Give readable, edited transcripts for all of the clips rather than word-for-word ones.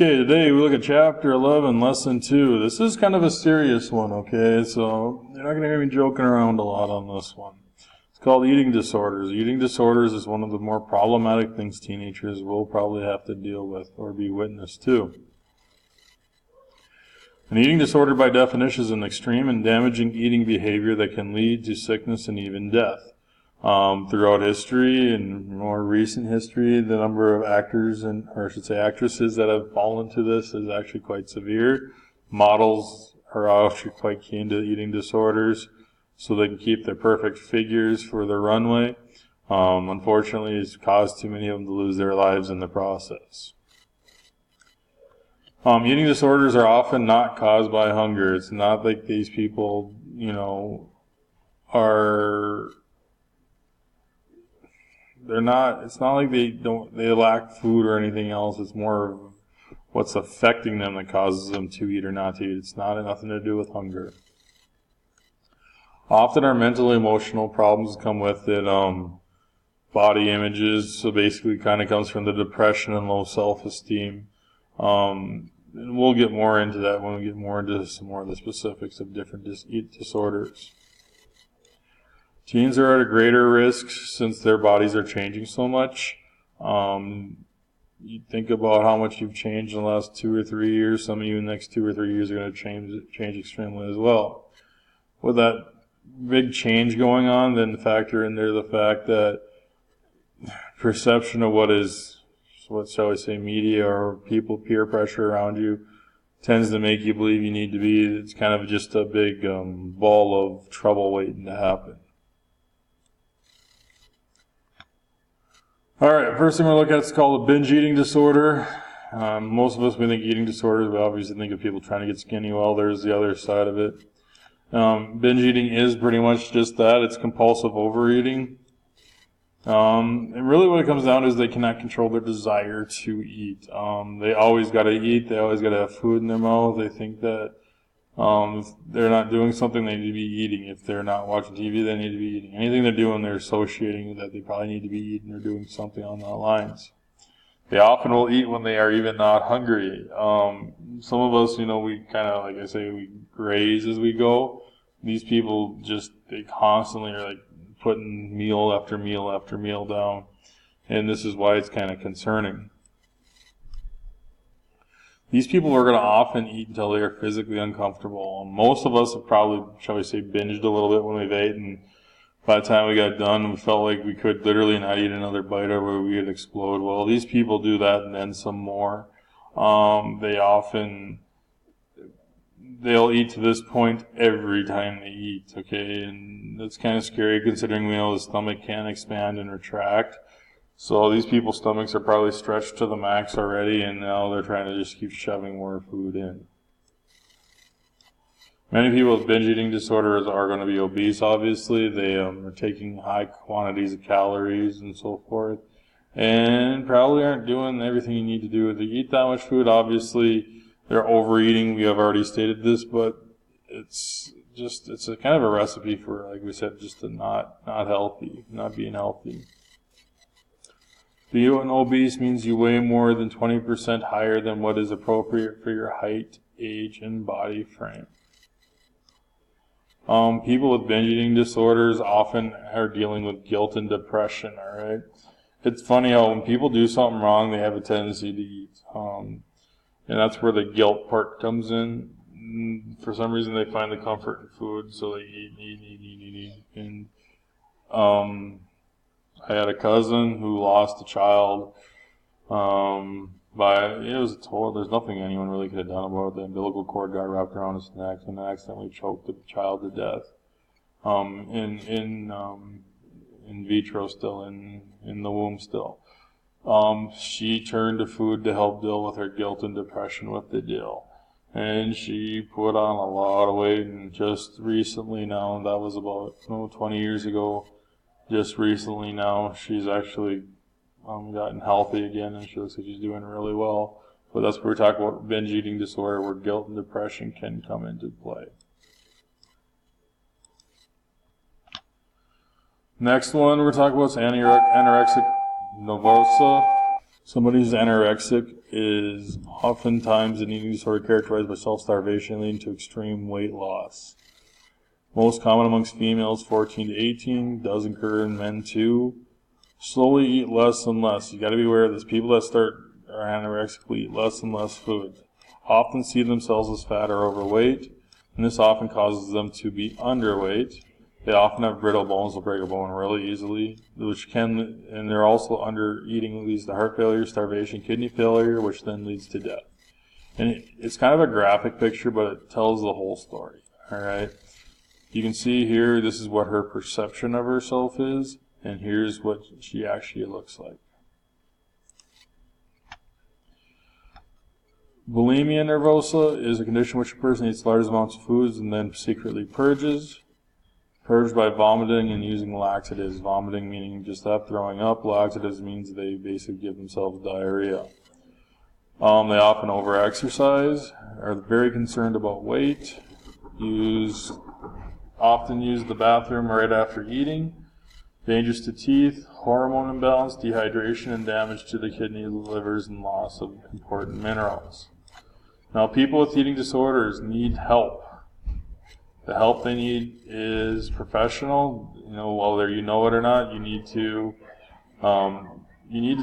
Okay, today we look at Chapter 11, Lesson 2. This is kind of a serious one, okay? So you're not going to hear me joking around a lot on this one. It's called eating disorders. Eating disorders is one of the more problematic things teenagers will probably have to deal with or be witness to. An eating disorder, by definition, is an extreme and damaging eating behavior that can lead to sickness and even death. Throughout history and more recent history, the number of actors actresses that have fallen to this is actually quite severe. Models are actually quite keen to eating disorders so they can keep their perfect figures for their runway. Unfortunately, it's caused too many of them to lose their lives in the process. Eating disorders are often not caused by hunger. It's not like these people, it's not like they lack food or anything else. It's more of what's affecting them that causes them to eat or not to eat. It's nothing to do with hunger. Often our mental emotional problems come with it, body images, so basically kind of comes from the depression and low self-esteem. And we'll get more into that when we get more into some more of the specifics of different eat disorders. Teens are at a greater risk since their bodies are changing so much. You think about how much you've changed in the last 2 or 3 years. Some of you in the next 2 or 3 years are going to change extremely as well. With that big change going on, then factor in there the fact that perception of what shall I say, media or peer pressure around you tends to make you believe you need to be. It's kind of just a big ball of trouble waiting to happen. Alright, first thing we're going to look at is called a binge eating disorder. Most of us, we think eating disorders, we obviously think of people trying to get skinny. Well, there's the other side of it. Binge eating is pretty much just that. It's compulsive overeating. And really what it comes down to is they cannot control their desire to eat. They always got to eat. They always got to have food in their mouth. They think that if they're not doing something, they need to be eating. If they're not watching TV, they need to be eating. Anything they're doing, they're associating that they probably need to be eating or doing something on that lines. They often will eat when they are even not hungry. Some of us, we kind of, like I say, we graze as we go. These people they constantly are like putting meal after meal after meal down. And this is why it's kind of concerning. These people are going to often eat until they are physically uncomfortable. Most of us have probably, shall we say, binged a little bit when we've ate, and by the time we got done, we felt like we could literally not eat another bite or we would explode. Well, these people do that and then some more. They'll eat to this point every time they eat, okay? And that's kind of scary considering we know the stomach can expand and retract. So these people's stomachs are probably stretched to the max already, and now they're trying to just keep shoving more food in. Many people with binge eating disorders are going to be obese, obviously. They are taking high quantities of calories and so forth, and probably aren't doing everything you need to do to eat that much food. Obviously, they're overeating. We have already stated this, but it's a kind of a recipe for, like we said, just not being healthy. Being obese means you weigh more than 20% higher than what is appropriate for your height, age, and body frame. People with binge eating disorders often are dealing with guilt and depression, alright? It's funny how when people do something wrong, they have a tendency to eat. And that's where the guilt part comes in. For some reason, they find the comfort in food, so they eat. And I had a cousin who lost a child there's nothing anyone really could have done about it. The umbilical cord got wrapped around his neck and accidentally choked the child to death. In vitro still, in the womb still. She turned to food to help deal with her guilt and depression with the deal. And she put on a lot of weight, and just recently now, that was about 20 years ago, just recently now, she's actually gotten healthy again, and she looks like she's doing really well. But that's where we're talking about binge eating disorder, where guilt and depression can come into play. Next one we're talking about is anorexic nervosa. Somebody who's anorexic is oftentimes an eating disorder characterized by self-starvation leading to extreme weight loss. Most common amongst females, 14 to 18, does occur in men too. Slowly eat less and less. You got to be aware of this. People that are anorexic will eat less and less food. Often see themselves as fat or overweight, and this often causes them to be underweight. They often have brittle bones, they'll break a bone really easily, and they're also under eating leads to heart failure, starvation, kidney failure, which then leads to death. And it's kind of a graphic picture, but it tells the whole story. All right. You can see here, this is what her perception of herself is, and here's what she actually looks like. Bulimia nervosa is a condition in which a person eats large amounts of foods and then secretly purges. Purged by vomiting and using laxatives. Vomiting meaning just that, throwing up. Laxatives means they basically give themselves diarrhea. They often overexercise, are very concerned about weight, often use the bathroom right after eating, dangerous to teeth, hormone imbalance, dehydration, and damage to the kidney, livers, and loss of important minerals. Now, people with eating disorders need help. The help they need is professional. Whether you know it or not, you need to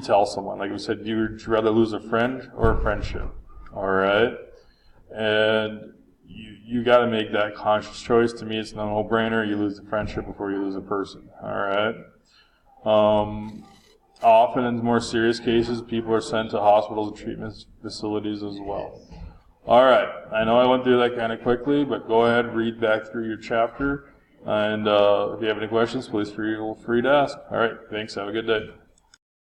tell someone. Like we said, you'd rather lose a friend or a friendship. All right, and you got to make that conscious choice. To me, it's no no-brainer. You lose a friendship before you lose a person. All right. Often, in more serious cases, people are sent to hospitals and treatment facilities as well. All right, I know I went through that kind of quickly, but go ahead and read back through your chapter. And if you have any questions, please feel free to ask. All right, thanks. Have a good day.